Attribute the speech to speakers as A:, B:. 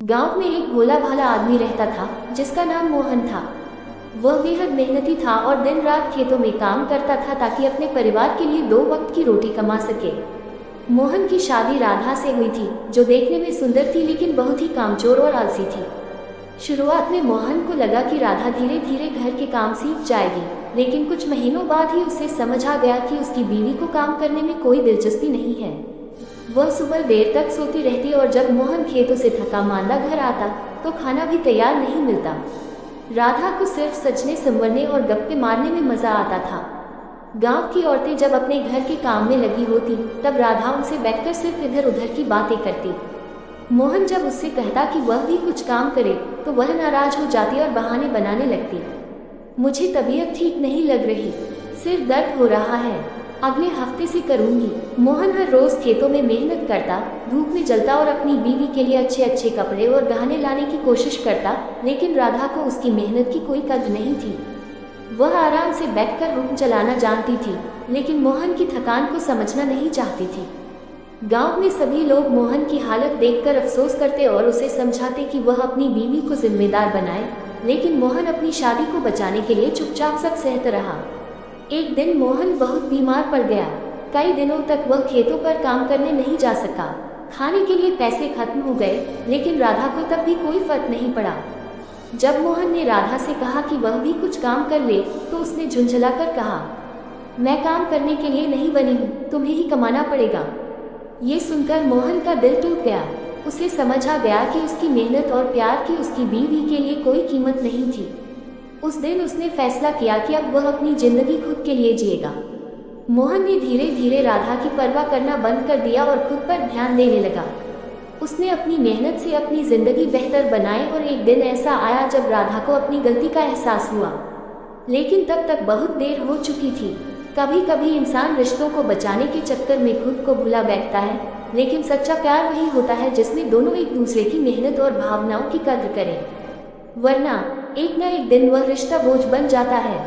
A: गांव में एक भोला भाला आदमी रहता था जिसका नाम मोहन था। वह बेहद मेहनती था और दिन रात खेतों में काम करता था ताकि अपने परिवार के लिए 2 वक्त की रोटी कमा सके। मोहन की शादी राधा से हुई थी, जो देखने में सुंदर थी लेकिन बहुत ही कामचोर और आलसी थी। शुरुआत में मोहन को लगा कि राधा धीरे धीरे घर के काम सीख जाएगी, लेकिन कुछ महीनों बाद ही उसे समझ आ गया कि उसकी बीवी को काम करने में कोई दिलचस्पी नहीं है। वह सुबह देर तक सोती रहती और जब मोहन खेतों से थका मांदा घर आता तो खाना भी तैयार नहीं मिलता। राधा को सिर्फ सजने संवरने और गप्पे मारने में मजा आता था। गांव की औरतें जब अपने घर के काम में लगी होती तब राधा उनसे बैठकर सिर्फ इधर उधर की बातें करती। मोहन जब उससे कहता कि वह भी कुछ काम करे तो वह नाराज हो जाती और बहाने बनाने लगती। मुझे तबीयत ठीक नहीं लग रही, सिर दर्द हो रहा है, अगले हफ्ते से करूंगी। मोहन हर रोज खेतों में मेहनत करता, धूप में जलता और अपनी बीवी के लिए अच्छे अच्छे कपड़े और गहने लाने की कोशिश करता, लेकिन राधा को उसकी मेहनत की कोई कद्र नहीं थी। वह आराम से बैठकर हुक्म चलाना जानती थी, लेकिन मोहन की थकान को समझना नहीं चाहती थी। गांव में सभी लोग मोहन की हालत देखकर अफसोस करते और उसे समझाते कि वह अपनी बीवी को जिम्मेदार बनाए, लेकिन मोहन अपनी शादी को बचाने के लिए चुपचाप सब सहता रहा। एक दिन मोहन बहुत बीमार पड़ गया। कई दिनों तक वह खेतों पर काम करने नहीं जा सका। खाने के लिए पैसे खत्म हो गए, लेकिन राधा को तब भी कोई फर्क नहीं पड़ा। जब मोहन ने राधा से कहा कि वह भी कुछ काम कर ले तो उसने झुंझलाकर कहा, मैं काम करने के लिए नहीं बनी हूँ, तुम्हें ही कमाना पड़ेगा। ये सुनकर मोहन का दिल टूट गया। उसे समझ आ गया कि उसकी मेहनत और प्यार की उसकी बीवी के लिए कोई कीमत नहीं थी। उस दिन उसने फैसला किया कि अब वह अपनी जिंदगी खुद के लिए जिएगा। मोहन ने धीरे धीरे राधा की परवाह करना बंद कर दिया और खुद पर ध्यान देने लगा। उसने अपनी मेहनत से अपनी जिंदगी बेहतर बनाई और एक दिन ऐसा आया जब राधा को अपनी गलती का एहसास हुआ, लेकिन तब तक बहुत देर हो चुकी थी। कभी कभी इंसान रिश्तों को बचाने के चक्कर में खुद को भुला बैठता है, लेकिन सच्चा प्यार वही होता है जिसमें दोनों एक दूसरे की मेहनत और भावनाओं की कद्र करें, वरना एक न एक दिन वह रिश्ता बोझ बन जाता है।